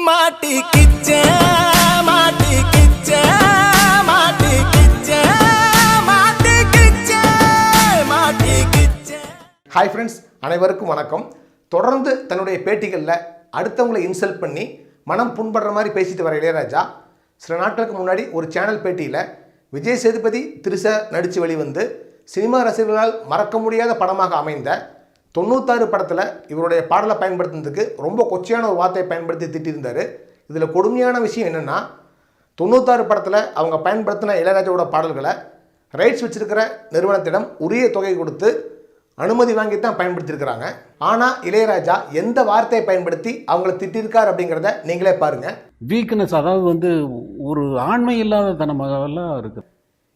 மாட்டிக்கிச்ச மாட்டிக்கிச்ச மாட்டிக்கிச்ச மாட்டிக்கிச்ச மாட்டிக்கிச்ச. Hi friends, அனைவருக்கும் வணக்கம். தொடர்ந்து தன்னுடைய பேட்டிகளில் அடுத்தவங்களை இன்சல்ட் பண்ணி மனம் புண்படுற மாதிரி பேசிட்டு வர இளையராஜா சில நாட்களுக்கு முன்னாடி ஒரு சேனல் பேட்டியில் விஜய் சேதுபதி திரிஷா நடித்து வெளிவந்து சினிமா ரசிகர்களால் மறக்க முடியாத படமாக அமைந்த 96 படத்தில் இவருடைய பாடலை பயன்படுத்துனதுக்கு ரொம்ப கொச்சையான ஒரு வார்த்தையை பயன்படுத்தி திட்டிருந்தார். இதில் கொடுமையான விஷயம் என்னென்னா 96 படத்தில் அவங்க பயன்படுத்தின இளையராஜாவோட பாடல்களை ரைட்ஸ் வச்சிருக்கிற நிறுவனத்திடம் உரிய தொகை கொடுத்து அனுமதி வாங்கி தான் பயன்படுத்தியிருக்கிறாங்க. ஆனால் இளையராஜா எந்த வார்த்தையை பயன்படுத்தி அவங்கள திட்டிருக்கார் அப்படிங்கிறத நீங்களே பாருங்கள். வீக்னஸ், அதாவது ஒரு ஆண்மை இல்லாத தனமாகலாம் இருக்குது.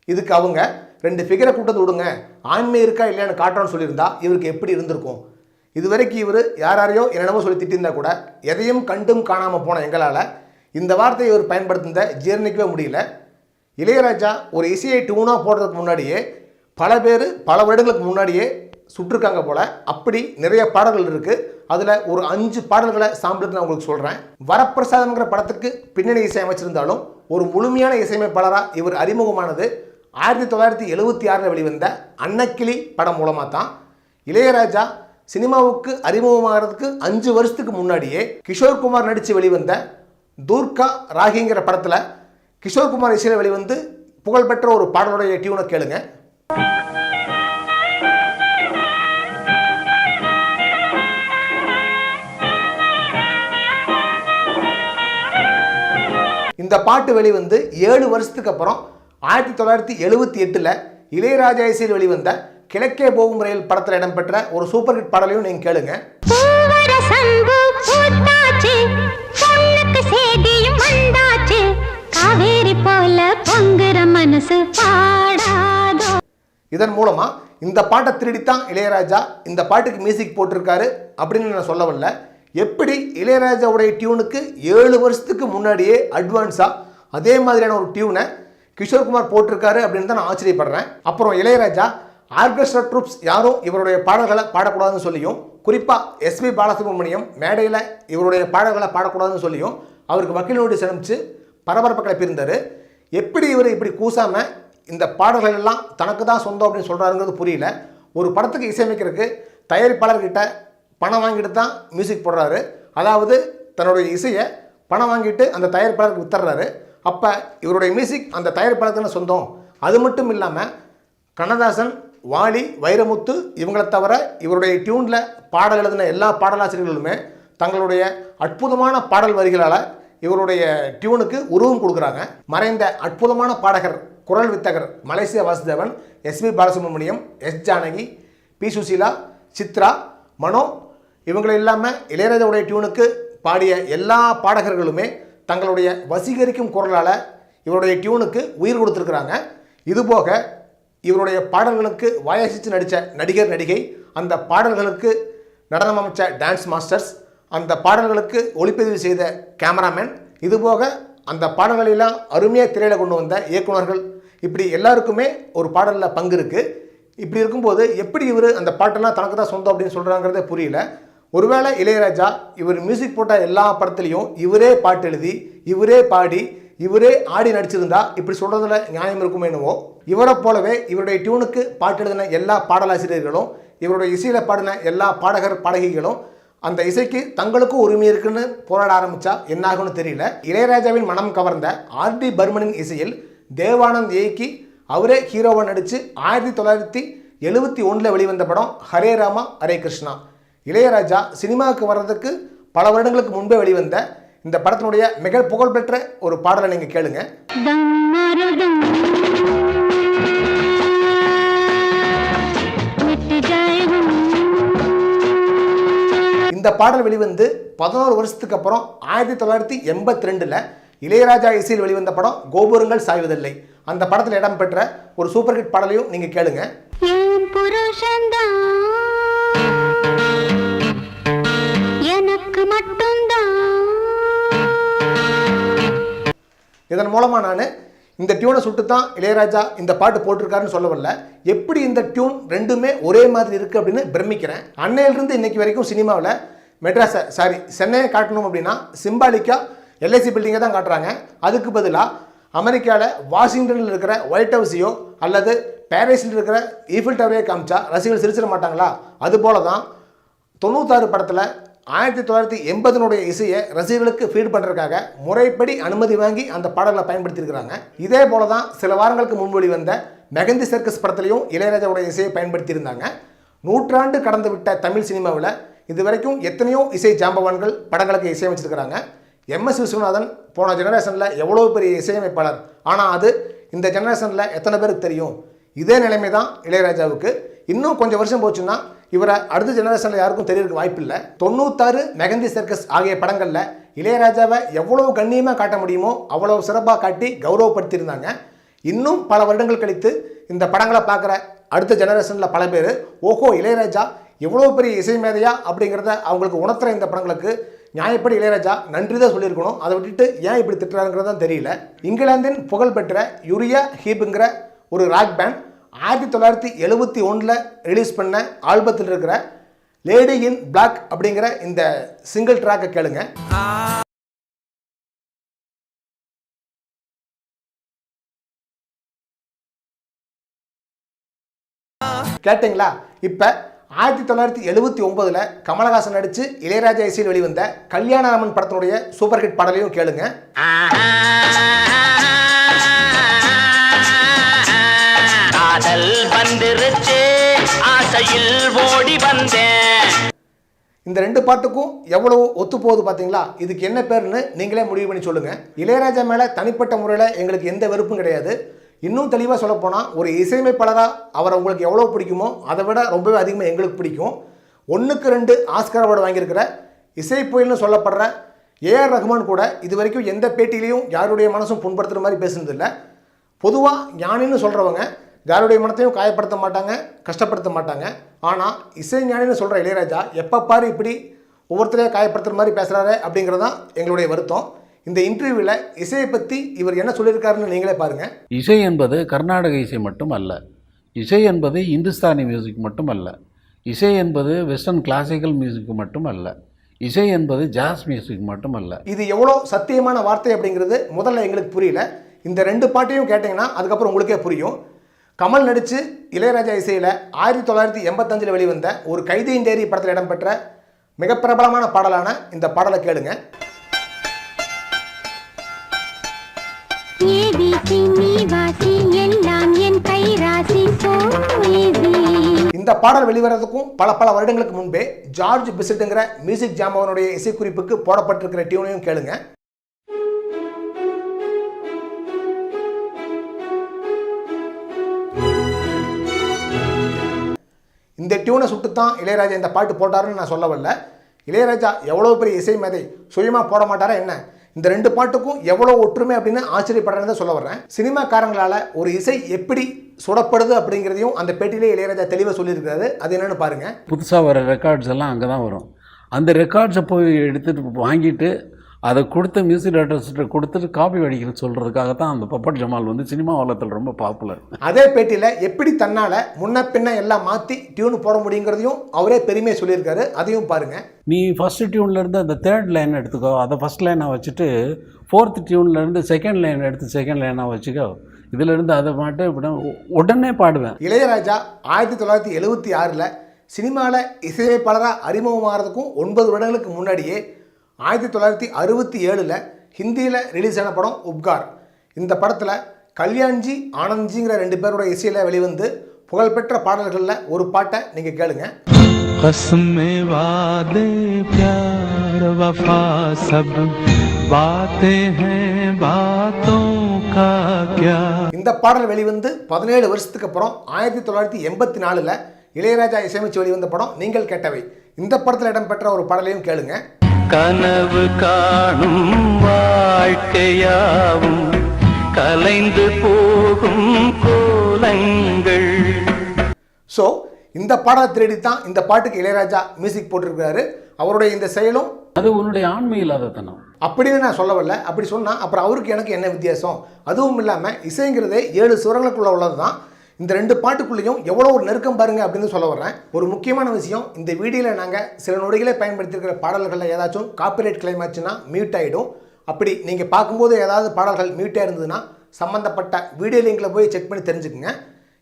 இதுக்கு அவங்க 2 ஃபிகரை கூட்டத்து விடுங்க, ஆண்மை இருக்கா இல்லையான்னு காட்டுறோன்னு சொல்லியிருந்தா இவருக்கு எப்படி இருந்திருக்கும்? இதுவரைக்கும் இவர் யாரையோ என்னென்னமோ சொல்லி திட்டிருந்தா கூட எதையும் கண்டும் காணாமல் போன எங்களால் இந்த வார்த்தையை இவர் பயன்படுத்த ஜீர்ணிக்கவே முடியல. இளையராஜா ஒரு இசையை டியூனாக போடுறதுக்கு முன்னாடியே பல பேர் பல வருடங்களுக்கு முன்னாடியே சுட்டிருக்காங்க போல். அப்படி நிறைய பாடல்கள் இருக்குது. அதில் ஒரு 5 பாடல்களை சாம்பிளுக்கு நான் உங்களுக்கு சொல்கிறேன். வரப்பிரசாதம்ங்கிற படத்துக்கு பின்னணி இசையமைச்சிருந்தாலும் ஒரு முழுமையான இசையமைப்பாளராக இவர் அறிமுகமானது 1976 வெளிவந்த அன்னக்கிளி படம் மூலமாக தான். இளையராஜா சினிமாவுக்கு அறிமுகமாகிறதுக்கு 5 வருஷத்துக்கு முன்னாடியே கிஷோர் குமார் நடித்து வெளிவந்த தூர்கா ராகிங்கிற படத்தில் கிஷோர் குமார் இசையில் வெளிவந்து புகழ்பெற்ற ஒரு பாடலுடைய டியூனை கேளுங்க. இந்த பாட்டு வெளிவந்து 7 வருஷத்துக்கு அப்புறம் 1978 இளையராஜா இசையில் வெளிவந்த கிழக்கே போகும் ரயில் படத்தில் இடம்பெற்ற ஒரு சூப்பர் ஹிட் பாடலையும் நீங்க கேளுங்க. இதன் மூலமா இந்த பாட்டை திருடித்தான் இளையராஜா இந்த பாட்டுக்கு மியூசிக் போட்டிருக்காரு அப்படின்னு நான் சொல்லவில்ல. எப்படி இளையராஜாவுடைய டியூனுக்கு 7 வருஷத்துக்கு முன்னாடியே அட்வான்ஸாக அதே மாதிரியான ஒரு டியூனை கிஷோர் குமார் போட்டிருக்காரு அப்படின்னு தான் நான் ஆச்சரியப்படுறேன். அப்புறம் இளையராஜா ஆர்கெஸ்ட்ரா ட்ரூப்ஸ் யாரும் இவருடைய பாடல்களை பாடக்கூடாதுன்னு சொல்லியும், குறிப்பாக எஸ்பி பாலசுப்ரமணியம் மேடையில் இவருடைய பாடல்களை பாடக்கூடாதுன்னு சொல்லியும் அவருக்கு வக்கீல் நோட்டீஸ் அனுப்பிச்சு பரபரப்பை கிளப்பியிருந்தார். எப்படி இவர் இப்படி கூசாமல் இந்த பாடல்கள் எல்லாம் தனக்கு தான் சொந்தம் அப்படின்னு சொல்கிறாருங்கிறது புரியல. ஒரு படத்துக்கு இசையமைக்கிறதுக்கு தயாரிப்பாளர்கிட்ட பணம் வாங்கிட்டு தான் மியூசிக் போடுறாரு. அதாவது தன்னுடைய இசையை பணம் வாங்கிட்டு அந்த தயாரிப்பாளருக்கு வித்துறாரு. அப்போ இவருடைய மியூசிக் அந்த தயாரிப்பாளருக்கு தானே சொந்தம். அது மட்டும் இல்லாமல் கண்ணதாசன், வாலி, வைரமுத்து இவங்களை தவிர இவருடைய டியூனில் பாடல் எழுதின எல்லா பாடலாசிரியர்களுமே தங்களுடைய அற்புதமான பாடல் வரிகளால் இவருடைய டியூனுக்கு உருவம் கொடுக்குறாங்க. மறைந்த அற்புதமான பாடகர், குரல் வித்தகர் Malaysia Vasudevan, SP Balasubrahmanyam, S Janaki, P Susheela, Chitra, Mano இவங்களை இல்லாமல் இளையராஜாவுடைய டியூனுக்கு பாடிய எல்லா பாடகர்களுமே தங்களுடைய வசீகரிக்கும் குரலால் இவருடைய டியூனுக்கு உயிர் கொடுத்துருக்குறாங்க. இதுபோக இவருடைய பாடல்களுக்கு வாயசித்து நடித்த நடிகர், நடிகை, அந்த பாடல்களுக்கு நடனம் அமைச்ச டான்ஸ் மாஸ்டர்ஸ், அந்த பாடல்களுக்கு ஒளிப்பதிவு செய்த கேமராமேன், இதுபோக அந்த பாடல்களெல்லாம் அருமையாக திரையில் கொண்டு வந்த இயக்குநர்கள், இப்படி எல்லாருக்குமே ஒரு பாடலில் பங்கு இருக்குது. இப்படி இருக்கும்போது எப்படி இவர் அந்த பாட்டெல்லாம் தனக்கு தான் சொந்தம் அப்படின்னு சொல்கிறாங்கிறதே புரியல. ஒருவேளை இளையராஜா இவர் மியூசிக் போட்ட எல்லா படத்துலையும் இவரே பாட்டு எழுதி இவரே பாடி இவரே ஆடி நடிச்சிருந்தா இப்படி சொல்கிறதுல நியாயம் இருக்குமே என்னவோ. இவரை போலவே இவருடைய டியூனுக்கு பாட்டு எழுதின எல்லா பாடலாசிரியர்களும் இவருடைய இசையில் பாடின எல்லா பாடகர் பாடகிகளும் அந்த இசைக்கு தங்களுக்கும் உரிமை இருக்குன்னு போராட ஆரம்பித்தா என்னாகும்னு தெரியல. இளையராஜாவின் மனம் கவர்ந்த ஆர்டி பர்மனின் இசையில் தேவானந்த் இயக்கி அவரே ஹீரோவாக நடித்து 1971 வெளிவந்த படம் ஹரே ராமா ஹரே கிருஷ்ணா. இளையராஜா சினிமாவுக்கு வர்றதுக்கு பல வருடங்களுக்கு முன்பே வெளிவந்த இந்த படத்தினுடைய மிக புகழ்பெற்ற ஒரு பாடலை நீங்கள் கேளுங்க. இந்த பாடல் வெளிவந்து 11 வருஷத்துக்கு அப்புறம் 1982 இளையராஜா இசையில் வெளிவந்த படம் கோபுரங்கள் சாய்வதில்லை. அந்த படத்தில் இடம்பெற்ற ஒரு சூப்பர் ஹிட் பாடலையும் நீங்கள் கேளுங்க. இதன் மூலமாக நான் இந்த டியூனை சுட்டு தான் இளையராஜா இந்த பாட்டு போட்டிருக்காருன்னு சொல்லவில்லை. எப்படி இந்த டியூன் ரெண்டுமே ஒரே மாதிரி இருக்குது அப்படின்னு பிரமிக்கிறேன். அன்னையிலிருந்து இன்னைக்கு வரைக்கும் சினிமாவில் சென்னையை காட்டணும் அப்படின்னா சிம்பாலிக்காக எல்ஐசி பில்டிங்கை தான் காட்டுறாங்க. அதுக்கு பதிலாக அமெரிக்காவில் வாஷிங்டனில் இருக்கிற ஒயிட் ஹவுஸையோ அல்லது பாரிஸில் இருக்கிற ஈஃபில் டவரையோ காமிச்சா ரசிகர்கள் சிரிச்சிட மாட்டாங்களா? அதுபோல தான் 96 படத்தில் 1980 இசையை ரசிகர்களுக்கு ஃபீட் பண்ணுறதுக்காக முறைப்படி அனுமதி வாங்கி அந்த பாடல்களை பயன்படுத்தியிருக்கிறாங்க. இதே போல தான் சில வாரங்களுக்கு முன்பு வந்த மெகந்தி சர்க்கஸ் படத்துலையும் இளையராஜாவுடைய இசையை பயன்படுத்தியிருந்தாங்க. நூற்றாண்டு கடந்து விட்ட தமிழ் சினிமாவில் இதுவரைக்கும் எத்தனையோ இசை ஜாம்பவான்கள் படங்களுக்கு இசையமைச்சிருக்கிறாங்க. எம்எஸ் விஸ்வநாதன் போன ஜெனரேஷனில் எவ்வளோ பெரிய இசையமைப்பாளர், ஆனால் அது இந்த ஜெனரேஷனில் எத்தனை பேருக்கு தெரியும்? இதே நிலைமை தான் இளையராஜாவுக்கு. இன்னும் கொஞ்சம் வருஷம் போச்சுன்னா இவரை அடுத்த ஜெனரேஷனில் யாருக்கும் தெரியறதுக்கு வாய்ப்பு இல்லை. 96 மெகந்தி சர்க்கஸ் ஆகிய படங்களில் இளையராஜாவை எவ்வளவு கண்ணியமாக காட்ட முடியுமோ அவ்வளவு சிறப்பாக காட்டி கௌரவப்படுத்தியிருந்தாங்க. இன்னும் பல வருடங்கள் கழித்து இந்த படங்களை பார்க்குற அடுத்த ஜெனரேஷனில் பல பேர் ஓஹோ இளையராஜா எவ்வளோ பெரிய இசை மேதையா அப்படிங்கிறத அவங்களுக்கு உணர்த்துற இந்த படங்களுக்கு நியாயப்படி இளையராஜா நன்றி தான் சொல்லியிருக்கணும். அதை விட்டுட்டு ஏன் இப்படி திட்டுறாருங்கிறது தான் தெரியல. இங்கிலாந்தின் புகழ்பெற்ற யூரியா ஹீப்ங்கிற ஒரு ராக் பேண்ட் 1971 ரிலீஸ் பண்ண ஆல்பத்தில் இருக்கிற லேடி இன் பிளாக் அப்படிங்கிற இந்த சிங்கிள் ட்ராக்கை கேளுங்க. கேட்டிங்களா? இப்போ 1979 கமலஹாசன் நடித்து இளையராஜா இசையில் வெளிவந்த கல்யாணராமன் படத்தினுடைய சூப்பர் ஹிட் பாடலையும் கேளுங்க. காதல் வந்துருச்சு ஆசையில் ஓடி வந்தேன். இந்த ரெண்டு பாட்டுக்கும் எவ்வளவு ஒத்து போகுது பார்த்தீங்களா? இதுக்கு என்ன பேருன்னு நீங்களே முடிவு பண்ணி சொல்லுங்கள். இளையராஜா மேலே தனிப்பட்ட முறையில் எங்களுக்கு எந்த வெறுப்பும் கிடையாது. இன்னும் தெளிவாக சொல்லப்போனால் ஒரு இசையமைப்பாளராக அவரை உங்களுக்கு எவ்வளோ பிடிக்குமோ அதை விட ரொம்பவே அதிகமாக எங்களுக்கு பிடிக்கும். 1க்கு 2 ஆஸ்கர் அவார்டு வாங்கியிருக்கிற இசை புயல்னு சொல்லப்படுற ஏஆர் ரஹ்மான் கூட இது வரைக்கும் எந்த பேட்டியிலையும் யாருடைய மனசும் புண்படுத்துகிற மாதிரி பேசுனதில்லை. பொதுவாக ஞானின்னு சொல்கிறவங்க யாருடைய மனத்தையும் காயப்படுத்த மாட்டாங்க, கஷ்டப்படுத்த மாட்டாங்க. ஆனால் இசை ஞானின்னு சொல்கிற இளையராஜா எப்போ பாரு இப்படி ஒவ்வொருத்தரையும் காயப்படுத்துகிற மாதிரி பேசுகிறாரு அப்படிங்கிறது தான் எங்களுடைய வருத்தம். இந்த இன்டர்வியூவில் இசையை பற்றி இவர் என்ன சொல்லியிருக்காருன்னு நீங்களே பாருங்கள். இசை என்பது கர்நாடக இசை மட்டும் அல்ல, இசை என்பது இந்துஸ்தானி மியூசிக் மட்டும் அல்ல, இசை என்பது வெஸ்டர்ன் கிளாசிக்கல் மியூசிக் மட்டும் அல்ல, இசை என்பது ஜாஸ் மியூசிக் மட்டும் அல்ல. இது எவ்வளோ சத்தியமான வார்த்தை அப்படிங்கிறது முதல்ல எங்களுக்கு புரியல. இந்த 2 பாட்டையும் கேட்டிங்கன்னா அதுக்கப்புறம் உங்களுக்கே புரியும். கமல் நடித்து இளையராஜா இசையில் 1985 வெளிவந்த ஒரு கைதியின் டைரி படத்தில் இடம்பெற்ற மிக பிரபலமான பாடலான இந்த பாடலை கேளுங்க. இந்த பாடல் வெளிவரதுக்கும் பல வருடங்களுக்கு முன்பே ஜார்ஜ் பிசெட்டுங்கிற மியூசிக் ஜாம்பவனுடைய இசைக்குறிப்புக்கு போடப்பட்டிருக்கிற டியூனையும் கேளுங்க. இந்த டியூனை சுட்டுத்தான் இளையராஜா இந்த பாட்டு போட்டாருன்னு நான் சொல்ல வரல. இளையராஜா எவ்வளோ பெரிய இசை மேதை, சுயமாக போட மாட்டாரா என்ன? இந்த 2 பாட்டுக்கும் எவ்வளோ ஒற்றுமை அப்படின்னு ஆச்சரியப்படுறேன்னு சொல்ல வர்றேன். சினிமாக்காரங்களால் ஒரு இசை எப்படி சுடப்படுது அப்படிங்கிறதையும் அந்த பேட்டியிலே இளையராஜா தெளிவாக சொல்லியிருக்காரு. அது என்னென்னு பாருங்கள். புதுசாக வர ரெக்கார்ட்ஸ் எல்லாம் அங்கே தான் வரும். அந்த ரெக்கார்ட்ஸை போய் எடுத்துகிட்டு வாங்கிட்டு அதை கொடுத்த மியூசிக் டைரக்டர்ஸ்கிட்ட கொடுத்துட்டு காப்பி அடிக்கிற சொல்கிறதுக்காக தான் அந்த பப்பட் ஜமால் வந்து சினிமா வளத்தில் ரொம்ப பாப்புலர். அதே பேட்டியில் எப்படி தன்னால் முன்ன பின்ன எல்லாம் மாற்றி டியூன் போட முடியுங்கிறதையும் அவரே பெருமையாக சொல்லியிருக்காரு. அதையும் பாருங்கள். நீ ஃபஸ்ட்டு டியூன்லேருந்து அந்த 3rd லைன் எடுத்துக்கோ, அதை ஃபஸ்ட் லைனாக வச்சுட்டு 4th டியூன்லேருந்து 2nd லைன் எடுத்து 2nd லைனாக வச்சுக்கோ, இதிலிருந்து அதை பாட்டு இப்படி உடனே பாடுவேன். இளையராஜா 1976 சினிமாவில் இசையமைப்பாளராக அறிமுகமாகிறதுக்கும் 9 வருடங்களுக்கு முன்னாடியே 1967 ஹிந்தியில் ரிலீஸ் ஆன படம் உப்கார். இந்த படத்தில் கல்யாண்ஜி ஆனந்த்ஜிங்கிற 2 பேரோட இசையில் வெளிவந்து புகழ்பெற்ற பாடல்களில் ஒரு பாட்டை நீங்கள் கேளுங்க. இந்த பாடல் வெளிவந்து 17 வருஷத்துக்கு அப்புறம் 1984 இளையராஜா இசையமைச்சு வெளிவந்த படம் நீங்கள் கேட்டவை. இந்த படத்தில் இடம்பெற்ற ஒரு பாடலையும் கேளுங்க. கனவு காணும் வாழ்க்கையாவும் கலைந்து போகும் கோலங்கள். ஸோ இந்த பாடலை திருடி தான் இந்த பாட்டுக்கு இளையராஜா மியூசிக் போட்டிருக்கிறாரு. அவருடைய இந்த செயலும் அது உன்னுடைய ஆண்மை இல்லாதத்தனம் அப்படின்னு நான் சொல்ல வரல. அப்படி சொன்னால் அப்புறம் அவருக்கு எனக்கு என்ன வித்தியாசம்? அதுவும் இல்லாமல் இசைங்கிறதே 7 சுரங்களுக்குள்ள உள்ளது தான். இந்த ரெண்டு பாட்டுக்குள்ளேயும் எவ்வளோ ஒரு நெருக்கம் பாருங்க அப்படின்னு சொல்ல வர்றேன். ஒரு முக்கியமான விஷயம், இந்த வீடியோவில் நாங்கள் சில நொடிகளை பயன்படுத்தியிருக்கிற பாடல்களில் ஏதாச்சும் காப்பிரைட் கிளைம் ஆச்சுன்னா மியூட் ஆகிடும். அப்படி நீங்கள் பார்க்கும்போது ஏதாவது பாடல்கள் மியூட்டாக இருந்ததுன்னா சம்மந்தப்பட்ட வீடியோ லிங்கில் போய் செக் பண்ணி தெரிஞ்சுக்குங்க.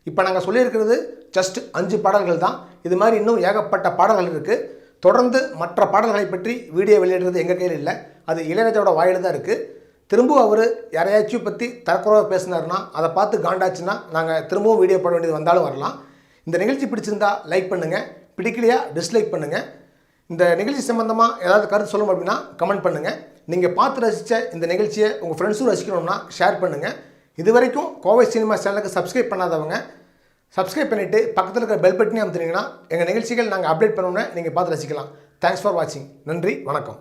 இப்போ நாங்கள் சொல்லியிருக்கிறது ஜஸ்ட் 5 பாடல்கள் தான். இது மாதிரி இன்னும் ஏகப்பட்ட பாடல்கள் இருக்குது. தொடர்ந்து மற்ற பாடல்களை பற்றி வீடியோ வெளியிடுறது எங்கள் கையில் இல்லை, அது இளையராஜாவோட வாயில் தான் இருக்குது. திரும்பவும் அவர் யாரையாச்சும் பற்றி தரக்குறைவாக பேசினார்னா அதை பார்த்து காண்டாச்சுன்னா நாங்கள் திரும்பவும் வீடியோ போட வேண்டியது வந்தாலும் வரலாம். இந்த நிகழ்ச்சி பிடிச்சிருந்தா லைக் பண்ணுங்கள், பிடிக்கலையா டிஸ்லைக் பண்ணுங்கள். இந்த நிகழ்ச்சி சம்மந்தமாக ஏதாவது கருத்து சொல்லணும் அப்படின்னா கமெண்ட் பண்ணுங்கள். நீங்கள் பார்த்து ரசித்த இந்த நிகழ்ச்சியை உங்கள் ஃப்ரெண்ட்ஸும் ரசிக்கணும்னா ஷேர் பண்ணுங்கள். இது வரைக்கும் கோவை சினிமா சேனலுக்கு சப்ஸ்கிரைப் பண்ணாதவங்க சப்ஸ்கிரைப் பண்ணிவிட்டு பக்கத்தில் இருக்கிற பெல் பட்டனையும் அமுத்துனீங்கன்னா எங்கள் நிகழ்ச்சிகள் நாங்கள் அப்டேட் பண்ணோன்னே நீங்கள் பார்த்து ரசிக்கலாம். தேங்க்ஸ் ஃபார் வாட்சிங். நன்றி, வணக்கம்.